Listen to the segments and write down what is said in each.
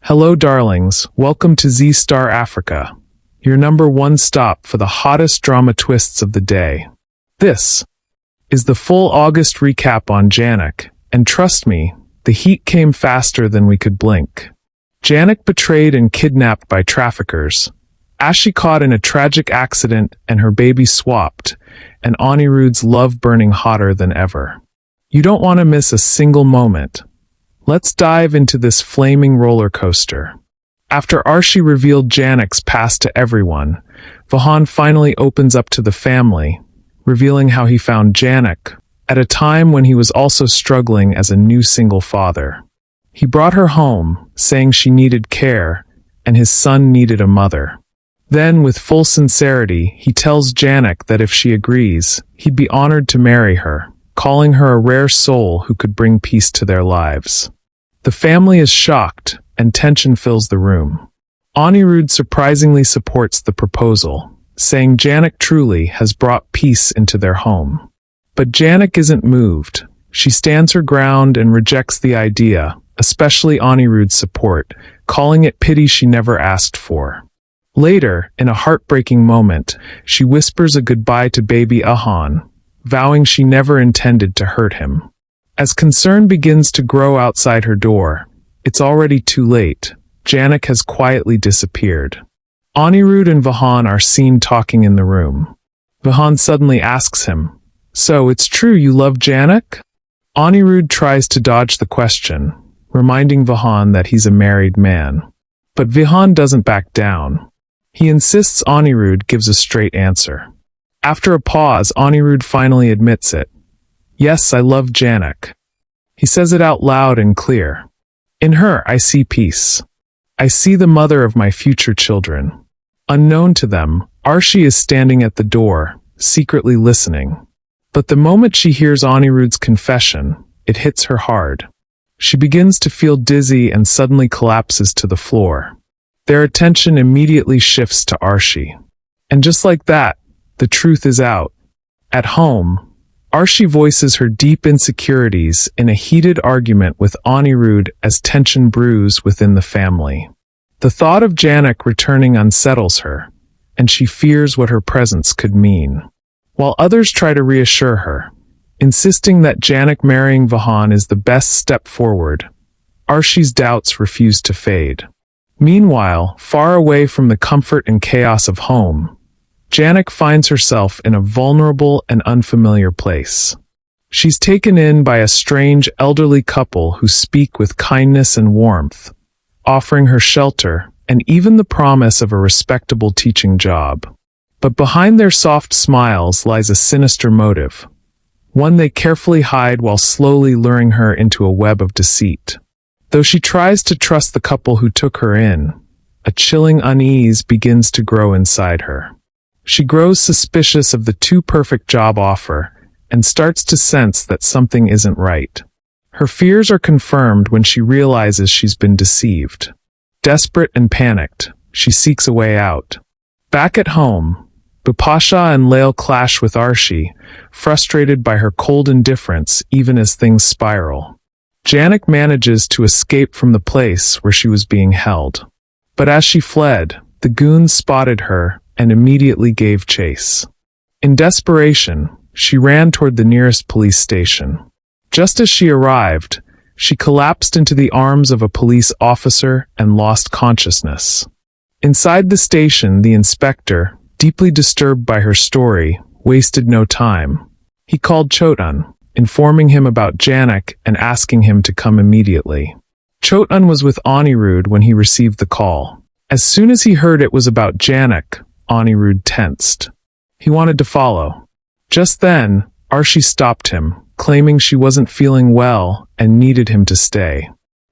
Hello darlings, welcome to Z-Star Africa, your #1 stop for the hottest drama twists of the day. This is the full August recap on JHANAK, and trust me, the heat came faster than we could blink. Janick betrayed and kidnapped by traffickers, Arshie caught in a tragic accident and her baby swapped, and Anirude's love burning hotter than ever. You don't want to miss a single moment. Let's dive into this flaming roller coaster. After Arshie revealed Janick's past to everyone, Vihan finally opens up to the family, revealing how he found Janick at a time when he was also struggling as a new single father. He brought her home, saying she needed care, and his son needed a mother. Then, with full sincerity, he tells Janick that if she agrees, he'd be honored to marry her, calling her a rare soul who could bring peace to their lives. The family is shocked, and tension fills the room. Anirude surprisingly supports the proposal, saying Janick truly has brought peace into their home. But Janick isn't moved. She stands her ground and rejects the idea, especially Anirude's support, calling it pity she never asked for. Later, in a heartbreaking moment, she whispers a goodbye to baby Vihan, vowing she never intended to hurt him. As concern begins to grow outside her door, it's already too late. Janick has quietly disappeared. Anirude and Vihan are seen talking in the room. Vihan suddenly asks him, "So, it's true you love Janick?" Anirude tries to dodge the question, reminding Vihan that he's a married man. But Vihan doesn't back down. He insists Anirude gives a straight answer. After a pause, Anirude finally admits it. "Yes, I love Janick." He says it out loud and clear. "In her, I see peace. I see the mother of my future children." Unknown to them, Arshie is standing at the door, secretly listening. But the moment she hears Anirude's confession, it hits her hard. She begins to feel dizzy and suddenly collapses to the floor. Their attention immediately shifts to Arshie. And just like that, the truth is out. At home, Arshie voices her deep insecurities in a heated argument with Anirude as tension brews within the family. The thought of Janick returning unsettles her, and she fears what her presence could mean. While others try to reassure her, insisting that Janick marrying Vihan is the best step forward, Arshie's doubts refuse to fade. Meanwhile, far away from the comfort and chaos of home, Janick finds herself in a vulnerable and unfamiliar place. She's taken in by a strange elderly couple who speak with kindness and warmth, offering her shelter and even the promise of a respectable teaching job. But behind their soft smiles lies a sinister motive, one they carefully hide while slowly luring her into a web of deceit. Though she tries to trust the couple who took her in, a chilling unease begins to grow inside her. She grows suspicious of the too-perfect job offer and starts to sense that something isn't right. Her fears are confirmed when she realizes she's been deceived. Desperate and panicked, she seeks a way out. Back at home, Bupasha and Lail clash with Arshie, frustrated by her cold indifference even as things spiral. Janick manages to escape from the place where she was being held. But as she fled, the goons spotted her and immediately gave chase. In desperation, she ran toward the nearest police station. Just as she arrived, she collapsed into the arms of a police officer and lost consciousness. Inside the station, the inspector, deeply disturbed by her story, wasted no time. He called Chotan, informing him about Janick and asking him to come immediately. Chotan was with Anirude when he received the call. As soon as he heard it was about Janick, Anirude tensed. He wanted to follow. Just then, Arshie stopped him, claiming she wasn't feeling well and needed him to stay.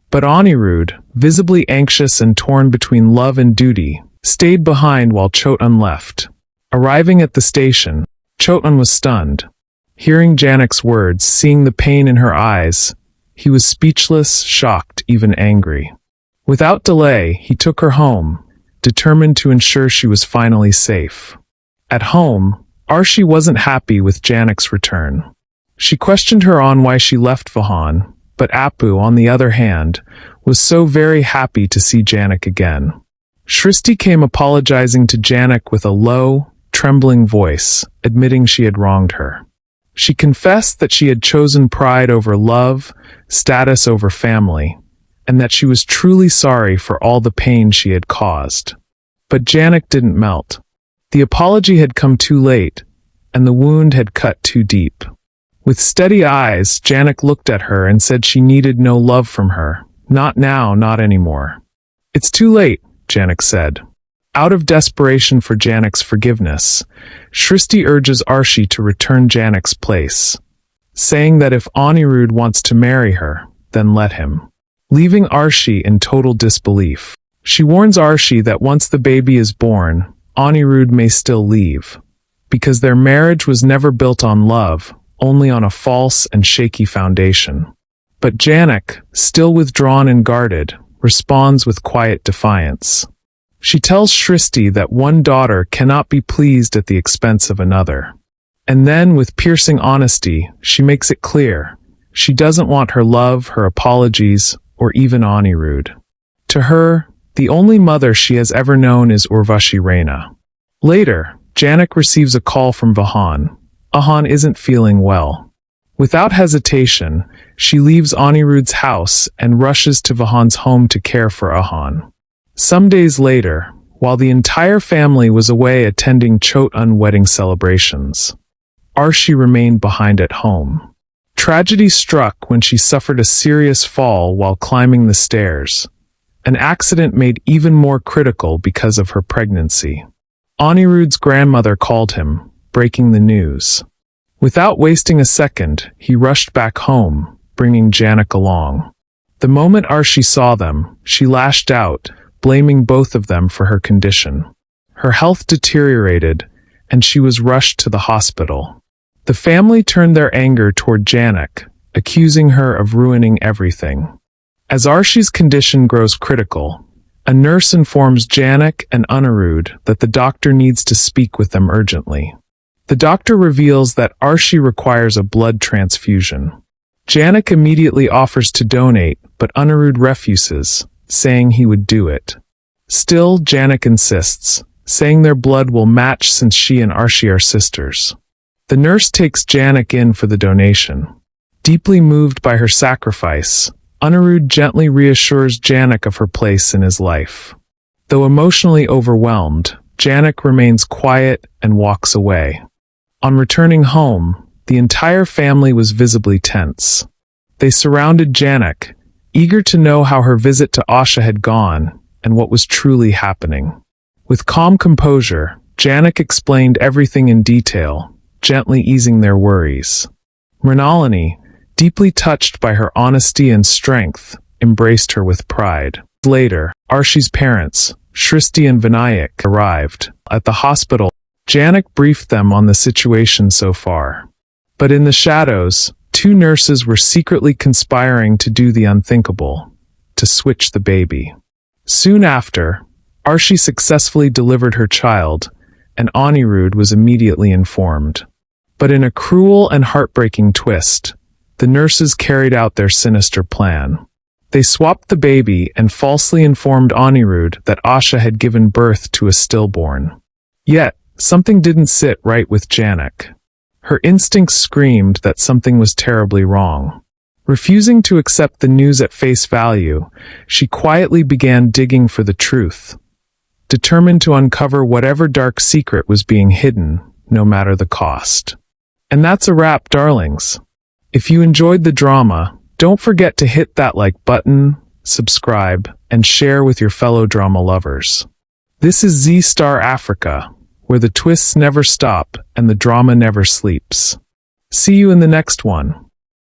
But Anirude, visibly anxious and torn between love and duty, stayed behind while Chotan left. Arriving at the station, Chotan was stunned. Hearing Janick's words, seeing the pain in her eyes, he was speechless, shocked, even angry. Without delay, he took her home, determined to ensure she was finally safe. At home, Arshie wasn't happy with Janick's return. She questioned her on why she left Vihan, But Apu, on the other hand, was so very happy to see Janick again. Shristi came apologizing to Janick with a low, trembling voice, admitting she had wronged her. She confessed that she had chosen pride over love, status over family, and that she was truly sorry for all the pain she had caused. But Janick didn't melt. The apology had come too late, and the wound had cut too deep. With steady eyes, Janick looked at her and said she needed no love from her. Not now, not anymore. It's too late, Janick said. Out of desperation for Janick's forgiveness, Shristi urges Arshie to return Janick's place, saying that if Anirude wants to marry her, then let him. Leaving Arshie in total disbelief. She warns Arshie that once the baby is born, Anirude may still leave, because their marriage was never built on love, only on a false and shaky foundation. But Janick, still withdrawn and guarded, responds with quiet defiance. She tells Shristi that one daughter cannot be pleased at the expense of another. And then, with piercing honesty, she makes it clear she doesn't want her love, her apologies, or even Anirude. To her, the only mother she has ever known is Urvashi Reina. Later, Janick receives a call from Vihan. Vihan isn't feeling well. Without hesitation, she leaves Anirude's house and rushes to Vihan's home to care for Vihan. Some days later, while the entire family was away attending Chot-un wedding celebrations, Arshie remained behind at home. Tragedy struck when she suffered a serious fall while climbing the stairs, an accident made even more critical because of her pregnancy. Anirude's grandmother called him, breaking the news. Without wasting a second, he rushed back home, bringing Janick along. The moment Arshie saw them, she lashed out, blaming both of them for her condition. Her health deteriorated, and she was rushed to the hospital. The family turned their anger toward Janick, accusing her of ruining everything. As Arshie's condition grows critical, a nurse informs Janick and Anirude that the doctor needs to speak with them urgently. The doctor reveals that Arshie requires a blood transfusion. Janick immediately offers to donate, but Anirude refuses, saying he would do it. Still, Janick insists, saying their blood will match since she and Arshie are sisters. The nurse takes Janick in for the donation. Deeply moved by her sacrifice, Anirude gently reassures Janick of her place in his life. Though emotionally overwhelmed, Janick remains quiet and walks away. On returning home, the entire family was visibly tense. They surrounded Janick, eager to know how her visit to Asha had gone and what was truly happening. With calm composure, Janick explained everything in detail, gently easing their worries. Mrinalini, deeply touched by her honesty and strength, embraced her with pride. Later, Arshie's parents, Shristi and Vinayak, arrived. At the hospital, Janick briefed them on the situation so far. But in the shadows, two nurses were secretly conspiring to do the unthinkable, to switch the baby. Soon after, Arshie successfully delivered her child, and Anirude was immediately informed. But in a cruel and heartbreaking twist, the nurses carried out their sinister plan. They swapped the baby and falsely informed Anirude that Asha had given birth to a stillborn. Yet, something didn't sit right with Janick. Her instincts screamed that something was terribly wrong. Refusing to accept the news at face value, she quietly began digging for the truth, determined to uncover whatever dark secret was being hidden, no matter the cost. And that's a wrap, darlings. If you enjoyed the drama, don't forget to hit that like button, subscribe, and share with your fellow drama lovers. This is Z Star Africa, where the twists never stop and the drama never sleeps. See you in the next one.